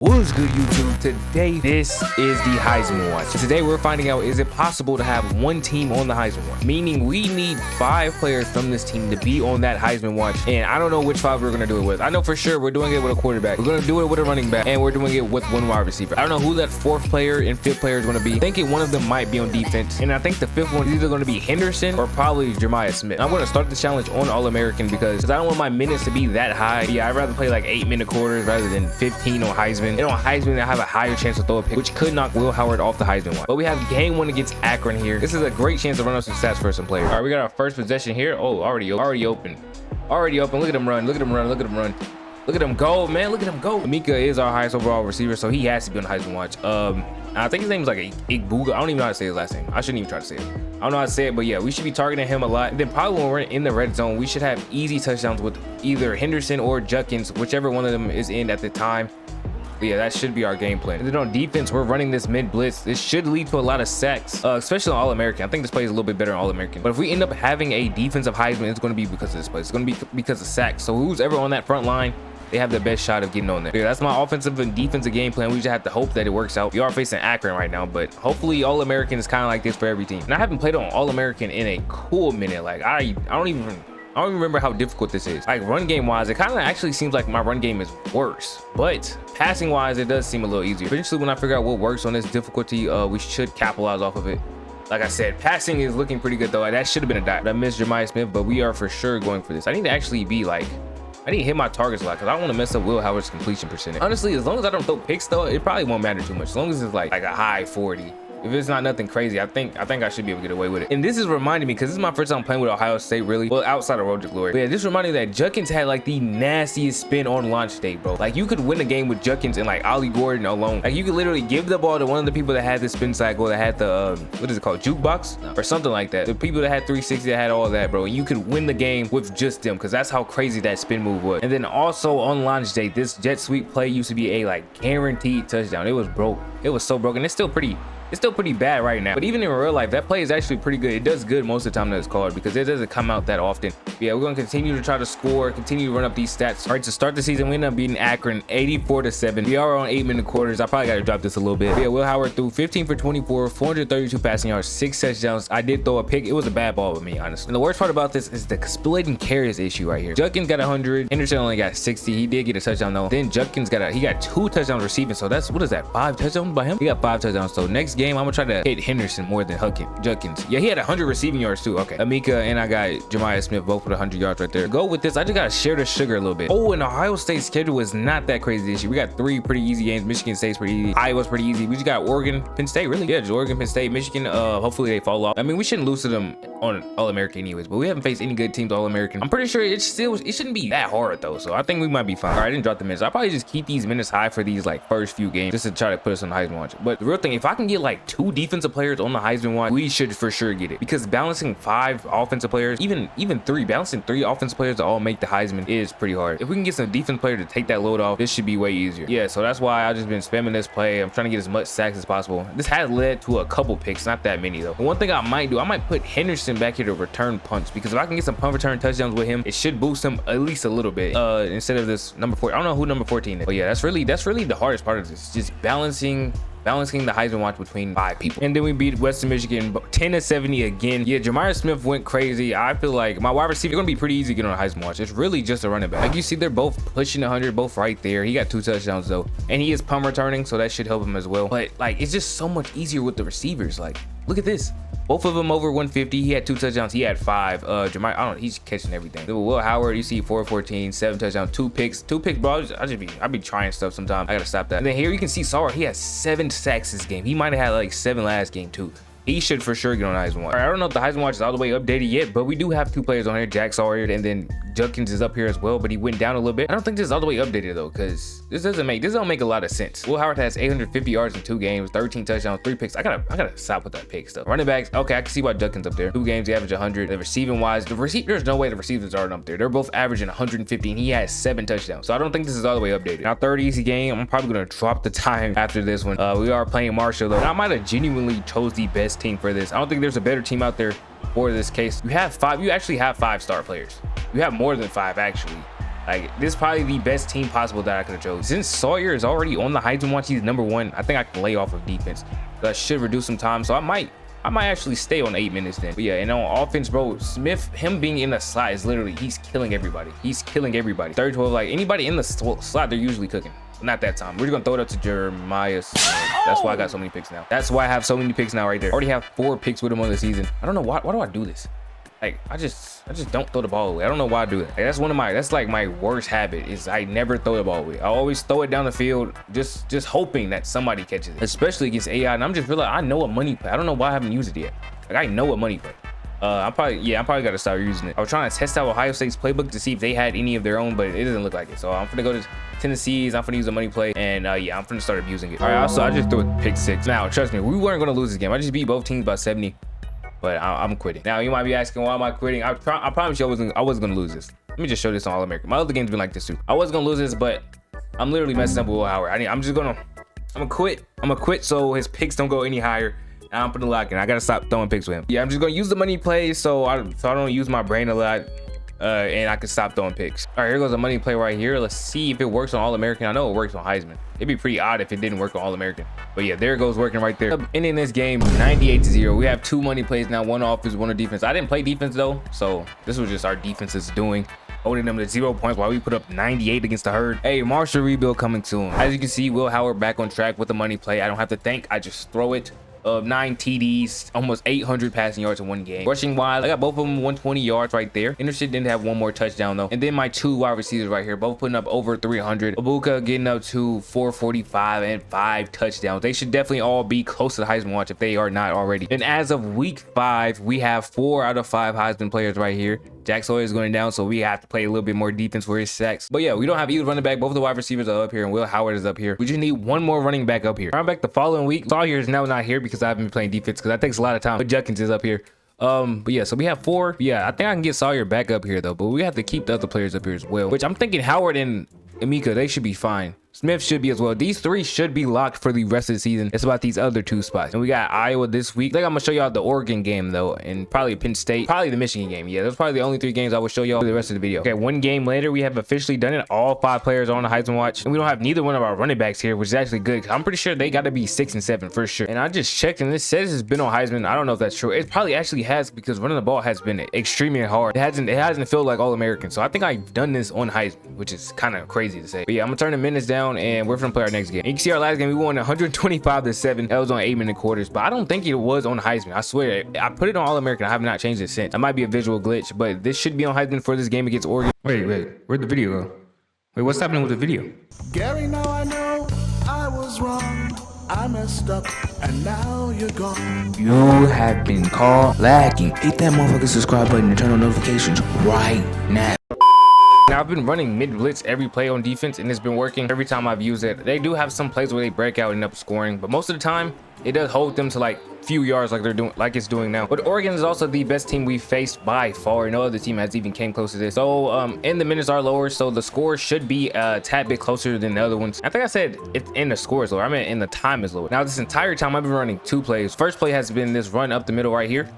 What's good, YouTube? Today, this is the Heisman Watch. Today, we're finding out, is it possible to have one team on the Heisman Watch? Meaning, we need 5 players from this team to be on that Heisman Watch. And I don't know which 5 we're going to do it with. I know for sure we're doing it with a quarterback. We're going to do it with a running back. And we're doing it with one wide receiver. I don't know who that 4th player and 5th player is going to be. I think one of them might be on defense. And I think the 5th one is either going to be Henderson or probably Jeremiah Smith. I'm going to start the challenge on All-American because I don't want my minutes to be that high. Yeah, I'd rather play like 8-minute quarters rather than 15 on Heisman. And on Heisman, I have a higher chance to throw a pick, which could knock Will Howard off the Heisman Watch. But we have game 1 against Akron here. This is a great chance to run up some stats for some players. All right, we got our first possession here. Oh, already open. Look at him run. Look at him go, man. Look at him go. Mika is our highest overall receiver, so he has to be on the Heisman Watch. I think his name is like Igbuga. I don't even know how to say his last name. I shouldn't even try to say it. I don't know how to say it, but yeah, we should be targeting him a lot. And then probably when we're in the red zone, we should have easy touchdowns with either Henderson or Judkins, whichever one of them is in at the time. But yeah, that should be our game plan. And then on defense, we're running this mid blitz. This should lead to a lot of sacks, especially on All-American. I think this play is a little bit better on All-American. But if we end up having a defensive Heisman, it's going to be because of this play. It's going to be because of sacks. So who's ever on that front line, they have the best shot of getting on there. Yeah, that's my offensive and defensive game plan. We just have to hope that it works out. We are facing Akron right now, but hopefully All-American is kind of like this for every team. And I haven't played on All-American in a cool minute. Like I don't even remember how difficult this is. Like run game wise, it kind of actually seems like my run game is worse, but passing wise, it does seem a little easier. Eventually, when I figure out what works on this difficulty, we should capitalize off of it. Like I said, passing is looking pretty good though. That should have been a dot. I missed Jeremiah Smith, but we are for sure going for this. I need to actually be like, I need to hit my targets a lot because I don't want to mess up Will Howard's completion percentage. Honestly, as long as I don't throw picks though, it probably won't matter too much. As long as it's like a high 40. If it's not nothing crazy, I think I should be able to get away with it. And this is reminding me, because this is my first time playing with Ohio State, really. Well, outside of Road to Glory. But yeah, this reminded me that Judkins had like the nastiest spin on launch day, bro. Like you could win a game with Judkins and like Ollie Gordon alone. Like you could literally give the ball to one of the people that had the spin cycle, that had the, what is it called? Jukebox? Or something like that. The people that had 360, that had all that, bro. And you could win the game with just them, because that's how crazy that spin move was. And then also on launch day, this jet sweep play used to be a like guaranteed touchdown. It was broke. It was so broken. It's still pretty bad right now, but even in real life, that play is actually pretty good. It does good most of the time that it's called because it doesn't come out that often. But yeah, we're going to continue to try to score, continue to run up these stats. All right, to start the season, we ended up beating Akron 84-7. We are on 8-minute quarters. I probably got to drop this a little bit. But yeah, Will Howard threw 15 for 24, 432 passing yards, 6 touchdowns. I did throw a pick. It was a bad ball with me, honestly. And the worst part about this is the splitting carries issue right here. Judkins got 100. Henderson only got 60. He did get a touchdown though. Then Judkins got 2 touchdowns receiving. So that's, what is that? 5 touchdowns by him? He got 5 touchdowns. So next game, I'm gonna try to hit Henderson more than Judkins. Yeah, he had 100 receiving yards too. Okay, Amika and I got Jeremiah Smith both with 100 yards right there. Go with this. I just gotta share the sugar a little bit. Oh, and Ohio State's schedule is not that crazy this year. We got 3 pretty easy games. Michigan State's pretty easy. Iowa's pretty easy. We just got Oregon, Penn State. Really? Yeah, just Oregon, Penn State, Michigan. Hopefully they fall off. I mean, we shouldn't lose to them on All-American anyways, but we haven't faced any good teams All-American. I'm pretty sure it shouldn't be that hard though, so I think we might be fine. All right, I didn't drop the minutes. I'll probably just keep these minutes high for these like first few games just to try to put us on the Heisman Watch. But the real thing, if I can get like 2 defensive players on the Heisman Watch, we should for sure get it, because balancing 5 offensive players, even 3, balancing 3 offensive players to all make the Heisman is pretty hard. If we can get some defense player to take that load off, this should be way easier. Yeah, so that's why I've just been spamming this play. I'm trying to get as much sacks as possible. This has led to a couple picks, not that many though. But one thing I might do, I might put Henderson back here to return punts, because if I can get some punt return touchdowns with him, it should boost him at least a little bit, instead of this number 4. I don't know who number 14 is, but yeah, that's really the hardest part of this, just balancing the Heisman Watch between 5 people. And then we beat Western Michigan 10-70 again. Yeah, Jeremiah Smith went crazy. I feel like my wide receiver is gonna be pretty easy to get on a Heisman Watch. It's really just a running back. Like you see, they're both pushing 100, both right there. He got 2 touchdowns though, and he is punt returning, so that should help him as well. But like, it's just so much easier with the receivers. Like, look at this. Both of them over 150. He had 2 touchdowns. He had 5. Jeremiah, I don't know. He's catching everything. Then Will Howard, you see 4-14, 7 touchdowns, 2 picks. 2 picks, bro. I be trying stuff sometimes. I gotta stop that. And then here you can see Sauer. He has 7 sacks this game. He might have had like 7 last game too. He should for sure get on the Heisman Watch. All right, I don't know if the Heisman Watch is all the way updated yet, but we do have 2 players on here. Jack Sawyer, and then Judkins is up here as well, but he went down a little bit. I don't think this is all the way updated though, because this don't make a lot of sense. Will Howard has 850 yards in 2 games, 13 touchdowns, 3 picks. I gotta stop with that pick stuff. Running backs, okay, I can see why Judkins up there. 2 games, he averaged 100. The receiving wise, there's no way the receivers aren't up there. They're both averaging 115. He has 7 touchdowns, so I don't think this is all the way updated. Now, 3rd easy game. I'm probably gonna drop the time after this one. We are playing Marshall though, and I might have genuinely chose the best team for this. I don't think there's a better team out there for this case. You actually have 5 star players. You have more than 5 actually. Like, this is probably the best team possible that I could have chose. Since Sawyer is already on the Heisman watch, he's #1. I think I can lay off of defense. That should reduce some time. So I might actually stay on 8 minutes then. But yeah, and on offense, bro, Smith, him being in the slot is literally, he's killing everybody. He's killing everybody. 3-12, like anybody in the slot, they're usually cooking. Not that time. We're just gonna throw it up to Jeremiah. That's why I got so many picks now. That's why I have so many picks now right there. I already have 4 picks with him on the season. I don't know why do I do this? Like, I just don't throw the ball away. I don't know why I do that. Like, that's like my worst habit is I never throw the ball away. I always throw it down the field, just hoping that somebody catches it, especially against AI. And I'm just realizing I know a money play. I don't know why I haven't used it yet. Like, I know a money play. I probably got to start using it. I was trying to test out Ohio State's playbook to see if they had any of their own, but it doesn't look like it. So I'm gonna go to Tennessee's. I'm gonna use a money play, and yeah, I'm gonna start abusing it. All right, also I just threw a pick 6. Now, trust me, we weren't gonna lose this game. I just beat both teams by 70. But I'm quitting. Now you might be asking, why am I quitting? I promise you I wasn't gonna lose this. Let me just show this on All American. My other games been like this too. I wasn't gonna lose this, but I'm literally messing up with Will Howard. I'm gonna quit. I'm gonna quit so his picks don't go any higher. And I'm putting lock in. I gotta stop throwing picks with him. Yeah, I'm just gonna use the money play so I don't use my brain a lot. And I can stop throwing picks. All right, here goes a money play right here. Let's see if it works on All American. I know it works on Heisman. It'd be pretty odd if it didn't work on All American. But yeah, there it goes, working right there. Ending this game 98-0. We have 2 money plays now, 1 offense, 1 on defense. I didn't play defense though, so this was just our defenses doing, holding them to 0 points while we put up 98 against the herd. Hey, Marshall rebuild coming soon. As you can see, Will Howard back on track with the money play. I don't have to think. I just throw it. 9 TDs, almost 800 passing yards in 1 game. Rushing wise, I got both of them 120 yards right there. Anderson didn't have 1 more touchdown though. And then my 2 wide receivers right here, both putting up over 300. Abuka getting up to 445 and 5 touchdowns. They should definitely all be close to the Heisman watch if they are not already. And as of week 5, we have 4 out of 5 Heisman players right here. Jack Sawyer is going down, so we have to play a little bit more defense for his sacks. But yeah, we don't have either running back. Both of the wide receivers are up here, and Will Howard is up here. We just need 1 more running back up here. Running back the following week. Sawyer is now not here because I haven't been playing defense because that takes a lot of time. But Judkins is up here. But yeah, so we have 4. Yeah, I think I can get Sawyer back up here though, but we have to keep the other players up here as well, which I'm thinking Howard and Emeka, they should be fine. Smith should be as well. These 3 should be locked for the rest of the season. It's about these other 2 spots. And we got Iowa this week. I think I'm gonna show y'all the Oregon game though, and probably Penn State, probably the Michigan game. Yeah, that's probably the only 3 games I will show y'all for the rest of the video. Okay, 1 game later, we have officially done it. All 5 players are on the Heisman watch, and we don't have neither one of our running backs here, which is actually good. I'm pretty sure they got to be 6 and 7 for sure. And I just checked, and it says it's been on Heisman. I don't know if that's true. It probably actually has because running the ball has been extremely hard. It hasn't felt like All American. So I think I've done this on Heisman, which is kind of crazy to say. But yeah, I'm gonna turn the minutes down, and we're gonna play our next game. You can see our last game, we won 125-7. That was on 8-minute quarters, but I don't think it was on Heisman. I swear, I put it on All American. I have not changed it since. That might be a visual glitch, but this should be on Heisman for this game against Oregon. Wait, where'd the video go? Wait, what's happening with the video? Gary, now I know I was wrong. I messed up, and now you're gone. You have been caught lacking. Hit that motherfucking subscribe button and turn on notifications right now. Now, I've been running mid blitz every play on defense, and it's been working every time I've used it. They do have some plays where they break out and end up scoring, but most of the time it does hold them to like few yards like it's doing now. But Oregon is also the best team we've faced by far. No other team has even came close to this. So and the minutes are lower, so the score should be a tad bit closer than the other ones. I think I said it's in the score is lower. I meant in the time is lower. Now this entire time I've been running 2 plays. First play has been this run up the middle right here.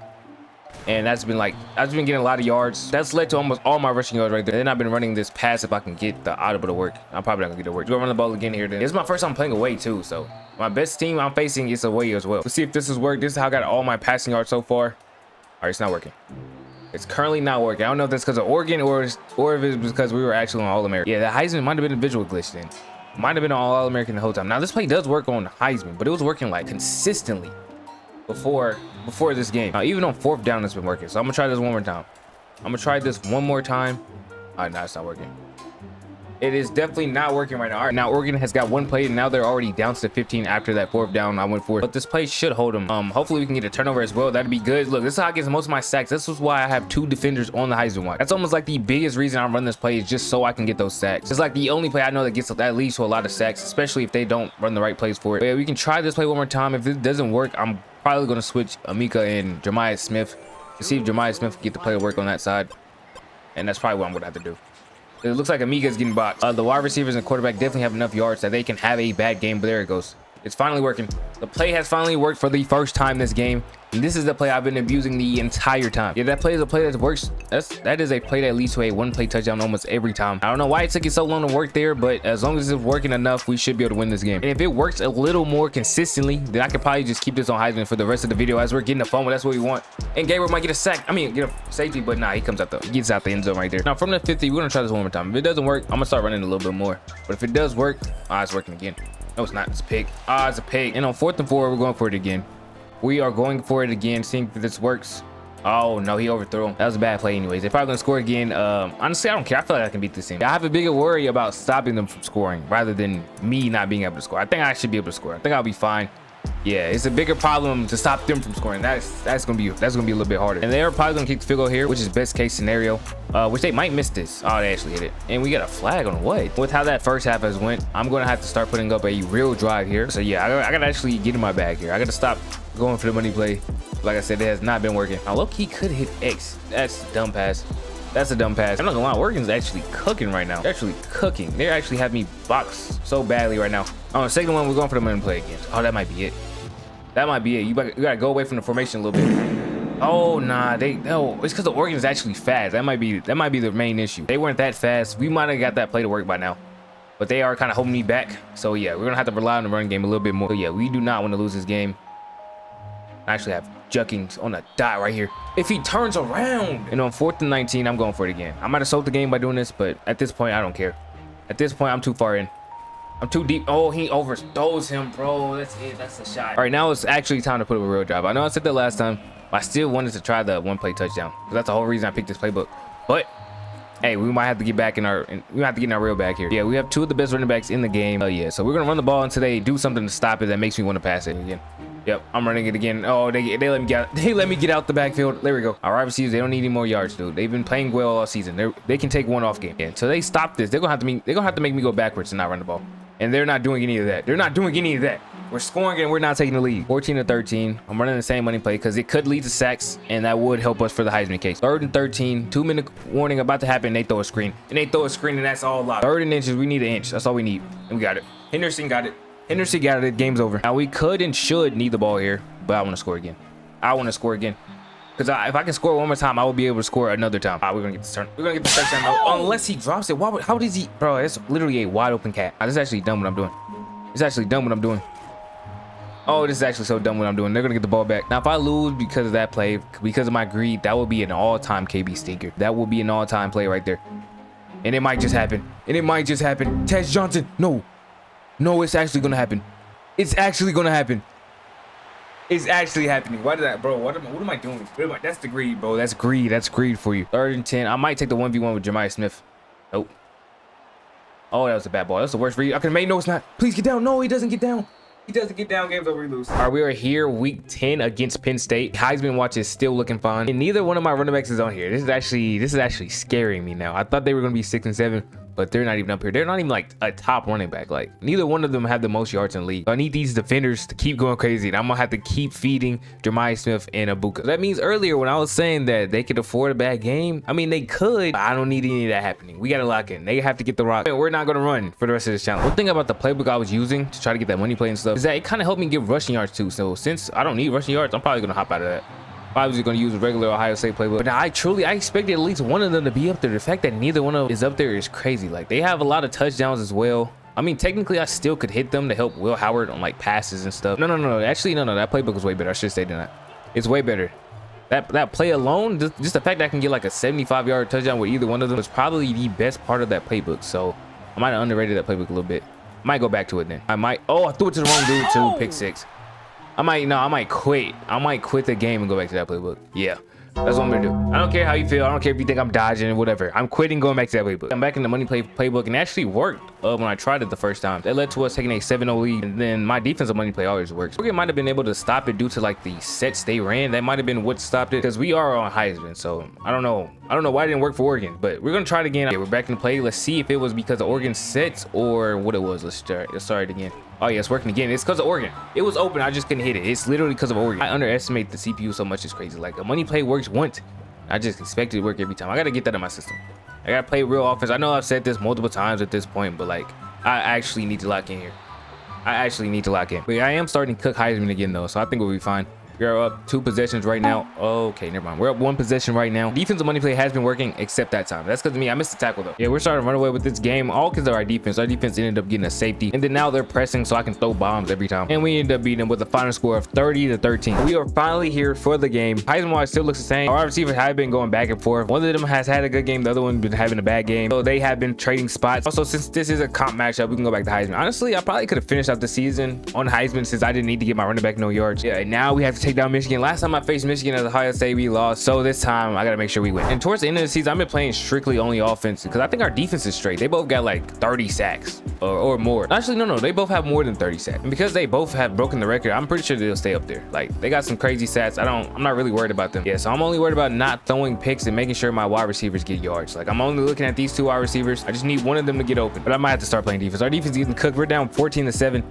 And I've been getting a lot of yards. That's led to almost all my rushing yards right there. Then I've been running this pass if I can get the audible to work. I'm probably not gonna get it to work. Go run the ball again here. Then it's my first time playing away too, so my best team I'm facing is away as well. Let's see if this has worked. This is how I got all my passing yards so far. All right, it's not working. It's currently not working. I don't know if that's because of Oregon or if it's because we were actually on All American. Yeah, the Heisman might have been a visual glitch then. Might have been on All American the whole time. Now this play does work on Heisman, but it was working like consistently before this game. Even on 4th down it's been working, so I'm gonna try this 1 more time. I'm gonna try this 1 more time. All right, now it's not working. It is definitely not working right now. All right, now Oregon has got 1 play, and now they're already down to 15 after that 4th down I went for. But this play should hold them. Hopefully we can get a turnover as well. That'd be good. Look, this is how I get most of my sacks. This is why I have 2 defenders on the Heisman watch. That's almost like the biggest reason I run this play is just so I can get those sacks. It's like the only play I know that gets that leads to a lot of sacks, especially if they don't run the right plays for it. But yeah, we can try this play 1 more time. If it doesn't work, I'm probably going to switch Emeka and Jeremiah Smith to see if Jeremiah Smith can get the play to work on that side. And that's probably what I'm going to have to do. It looks like Emeka is getting boxed. The wide receivers and quarterback definitely have enough yards that they can have a bad game, but there it goes. It's finally working. The play has finally worked for the first time this game. And this is the play I've been abusing the entire time. Yeah, that play is a play that works. That is a play that leads to a one play touchdown almost every time. I don't know why it took it so long to work there, but as long as it's working enough, we should be able to win this game. And if it works a little more consistently, then I could probably just keep this on Heisman for the rest of the video as we're getting a fumble. That's what we want. And Gabriel might get a sack. I mean, get a safety, but nah, he gets out the end zone right there. Now from the 50, we're gonna try this one more time. If it doesn't work, I'm gonna start running a little bit more. But if it does work, it's working again. No, it's not. It's a pick. It's a pick. And on 4th and 4, we're going for it again. We are going for it again, seeing if this works. Oh no, he overthrew him. That was a bad play anyways. They're probably gonna score again. Honestly, I don't care. I feel like I can beat this team. I have a bigger worry about stopping them from scoring rather than me not being able to score. I think I should be able to score. I think I'll be fine. Yeah, it's a bigger problem to stop them from scoring. That's gonna be a little bit harder. And they're probably gonna kick the field goal here, which is best case scenario. Which they might miss this. Oh, they actually hit it. And we got a flag on what? With how that first half has went, I'm gonna have to start putting up a real drive here. So yeah, I gotta actually get in my bag here. I gotta stop going for the money play. Like I said, it has not been working. Now low-key could hit X. That's a dumb pass. That's a dumb pass. I'm not gonna lie, Oregon's actually cooking right now. They're actually cooking. They actually have me boxed so badly right now. On the second one, we're going for the money play again. Oh, that might be it. That might be it. You gotta go away from the formation a little bit. Oh nah, no. It's because the Oregon is actually fast. That might be the main issue. They weren't that fast. We might have got that play to work by now, but they are kind of holding me back. So yeah, we're gonna have to rely on the run game a little bit more. So yeah, we do not want to lose this game. I actually have Juckings on the dot right here. If he turns around, and on 4th and 19, I'm going for it again. I might have sold the game by doing this, but at this point, I don't care. At this point, I'm too far in. I'm too deep. Oh, he overthrows him, bro. That's it. That's the shot. All right, now it's actually time to put up a real drive. I know I said that last time, but I still wanted to try the one play touchdown. That's the whole reason I picked this playbook. But hey, we might have to get back in our real bag here. Yeah, we have two of the best running backs in the game. Oh yeah, so we're gonna run the ball and today do something to stop it that makes me want to pass it again. Yep, I'm running it again. Oh, they let me get out. They let me get out the backfield. There we go. Our wide receivers, they don't need any more yards, dude. They've been playing well all season. They can take one off game. Yeah, so they stop this. They're gonna have to make me go backwards and not run the ball. And they're not doing any of that. They're not doing any of that. We're scoring and we're not taking the lead. 14 to 13. I'm running the same money play because it could lead to sacks, and that would help us for the Heisman case. 3rd and 13. 2-minute warning about to happen. They throw a screen. And that's all locked. 3rd and inches. We need an inch. That's all we need. And we got it. Henderson got it. Game's over. Now we could and should need the ball here, but I want to score again. Because if I can score one more time, I will be able to score another time. We're going to get this turn. We're going to get the touchdown. No, unless he drops it. How does he? Bro, it's literally a wide open cat. This is actually dumb what I'm doing. Oh, this is actually so dumb what I'm doing. They're going to get the ball back. Now, if I lose because of that play, because of my greed, that will be an all-time KB stinker. That will be an all-time play right there. And it might just happen. Tez Johnson. No, it's actually going to happen. It's actually happening. Why did that, bro? What am I doing? That's the greed, bro. That's greed for you. 3rd and 10. I might take the 1v1 with Jemiah Smith. Nope. Oh, that was a bad ball. That's the worst read I could have made. No, it's not. Please get down. No, he doesn't get down. Game's over. We lose. All right, we are here week 10 against Penn State. Heisman watch is still looking fine, and neither one of my running backs is on here. This is actually scaring me now. I thought they were gonna be 6 and 7. But they're not even up here. They're not even like a top running back. Like neither one of them have the most yards in the league. So I need these defenders to keep going crazy. And I'm gonna have to keep feeding Jemiah Smith and Abuka. That means earlier when I was saying that they could afford a bad game, I mean they could. But I don't need any of that happening. We gotta lock in. They have to get the rock. We're not gonna run for the rest of this challenge. One thing about the playbook I was using to try to get that money play and stuff is that it kind of helped me get rushing yards too. So since I don't need rushing yards, I'm probably gonna hop out of that. I was just going to use a regular Ohio State playbook. But I expected at least one of them to be up there. The fact that neither one of them is up there is crazy. Like, they have a lot of touchdowns as well. I mean, technically, I still could hit them to help Will Howard on, like, passes and stuff. No. Actually, no. That playbook was way better. I should say that. It's way better. That play alone, just the fact that I can get, like, a 75-yard touchdown with either one of them was probably the best part of that playbook. So, I might have underrated that playbook a little bit. Might go back to it then. Oh, I threw it to the wrong dude, too. Pick 6. I might quit. I might quit the game and go back to that playbook. Yeah, that's what I'm gonna do. I don't care how you feel. I don't care if you think I'm dodging or whatever. I'm quitting going back to that playbook. I'm back in the money play playbook, and it actually worked when I tried it the first time. That led to us taking a 7-0 lead, and then my defensive money play always works. Oregon might have been able to stop it due to like the sets they ran. That might have been what stopped it, because we are on Heisman. So I don't know why it didn't work for Oregon, but we're gonna try it again. Okay, we're back in the play. Let's see if it was because of Oregon sets or what it was. Let's start it again. Oh yeah, it's working again. It's because of Oregon. It was open. I just couldn't hit it. It's literally because of Oregon. I underestimate the CPU so much. It's crazy. Like a money play works once. I just expect it to work every time. I got to get that in my system. I got to play real offense. I know I've said this multiple times at this point, but like I actually need to lock in here. I actually need to lock in. But I am starting to cook Heisman again though, so I think we'll be fine. We're up 2 possessions right now. Okay, never mind. We're up 1 possession right now. Defensive money play has been working, except that time. That's because of me. I missed the tackle though. Yeah, we're starting to run away with this game, all because of our defense. Our defense ended up getting a safety, and then now they're pressing, so I can throw bombs every time. And we ended up beating them with a final score of 30-13. We are finally here for the game. Heisman wise still looks the same. Our receivers have been going back and forth. One of them has had a good game. The other one been having a bad game. So they have been trading spots. Also, since this is a comp matchup, we can go back to Heisman. Honestly, I probably could have finished out the season on Heisman since I didn't need to get my running back no yards. Yeah, and now we have to take down Michigan. Last time I faced Michigan at Ohio State, we lost. So this time I gotta make sure we win. And towards the end of the season, I've been playing strictly only offense because I think our defense is straight. They both got like 30 sacks or more. Actually, no, they both have more than 30 sacks. And because they both have broken the record, I'm pretty sure they'll stay up there. Like, they got some crazy stats. I'm not really worried about them. Yeah, so I'm only worried about not throwing picks and making sure my wide receivers get yards. Like, I'm only looking at these 2 wide receivers. I just need one of them to get open. But I might have to start playing defense. Our defense is getting cooked. We're down 14-7.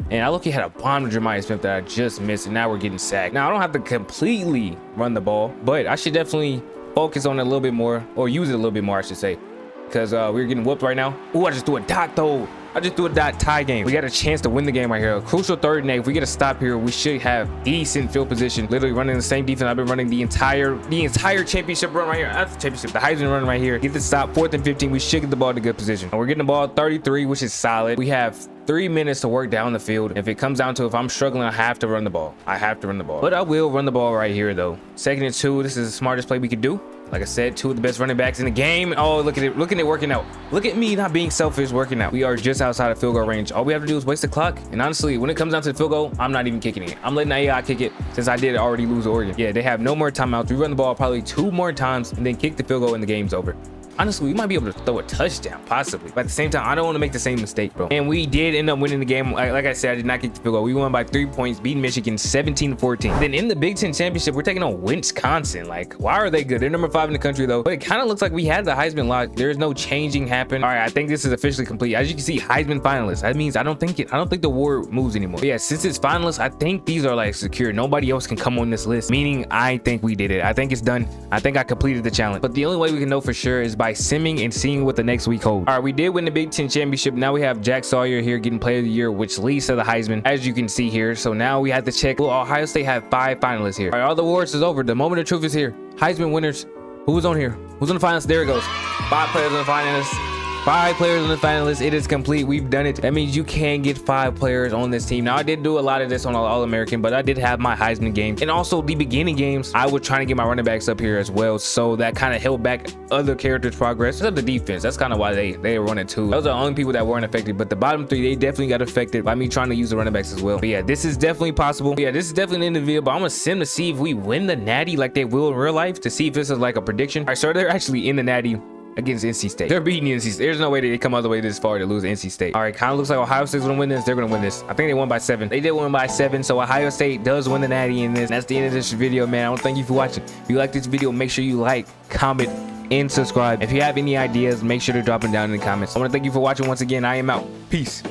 And I look, he had a bomb to Jeremiah Smith that I just missed, and now we're getting sacked. Now I don't have to completely run the ball, but I should definitely focus on it a little bit more, or use it a little bit more, I should say, because we're getting whooped right now. Oh, I just threw a dot though. I just threw a dot tie game. We got a chance to win the game right here. A crucial 3rd and 8. If we get a stop here, we should have decent field position. Literally running the same defense I've been running the entire championship run right here. That's the championship, the Heisman run right here. Get the stop, 4th and 15. We should get the ball in a good position. And we're getting the ball 33, which is solid. We have 3 minutes to work down the field. If it comes down to if I'm struggling, I have to run the ball. I have to run the ball. But I will run the ball right here though. 2nd and 2. This is the smartest play we could do. Like I said, 2 of the best running backs in the game. Oh, look at it. Look at it working out. Look at me not being selfish working out. We are just outside of field goal range. All we have to do is waste the clock. And honestly, when it comes down to the field goal, I'm not even kicking it. I'm letting AI kick it since I did already lose Oregon. Yeah, they have no more timeouts. We run the ball probably 2 more times and then kick the field goal and the game's over. Honestly, we might be able to throw a touchdown, possibly. But at the same time, I don't want to make the same mistake, bro. And we did end up winning the game. Like I said, I did not kick the field goal. We won by 3 points, beating Michigan 17-14. Then in the Big Ten Championship, we're taking on Wisconsin. Like, why are they good? They're number 5 in the country, though. But it kind of looks like we had the Heisman lock. There is no changing happen. All right, I think this is officially complete. As you can see, Heisman finalists. That means I don't think the award moves anymore. But yeah, since it's finalists, I think these are like secure. Nobody else can come on this list. Meaning, I think we did it. I think it's done. I think I completed the challenge. But the only way we can know for sure is by simming and seeing what the next week holds. All right, we did win the Big Ten Championship. Now we have Jack Sawyer here getting Player of the Year, which leads to the Heisman, as you can see here. So now we have to check. Well, Ohio State have 5 finalists here. All right, all the awards is over. The moment of truth is here. Heisman winners. Who's on here? Who's on the finalists? There it goes. 5 players on the finalists. 5 players on the finalists. It is complete. We've done it. That means you can get 5 players on this team. Now, I did do a lot of this on All-American, but I did have my Heisman game. And also the beginning games, I was trying to get my running backs up here as well. So that kind of held back other characters' progress. Except the defense. That's kind of why they were running 2. Those are the only people that weren't affected. But the bottom 3, they definitely got affected by me trying to use the running backs as well. But yeah, this is definitely possible. Yeah, this is definitely an individual. But I'm going to sim to see if we win the Natty like they will in real life. To see if this is like a prediction. All right, so they're actually in the Natty against NC State. They're beating NC State. There's no way they come all the way this far to lose NC State. All right, kind of looks like Ohio State's gonna win this. They're gonna win this. I think they won by 7. They did win by 7, so Ohio State does win the Natty in this. And that's the end of this video, man. I want to thank you for watching. If you like this video, make sure you like, comment, and subscribe. If you have any ideas, make sure to drop them down in the comments. I want to thank you for watching once again. I am out. Peace.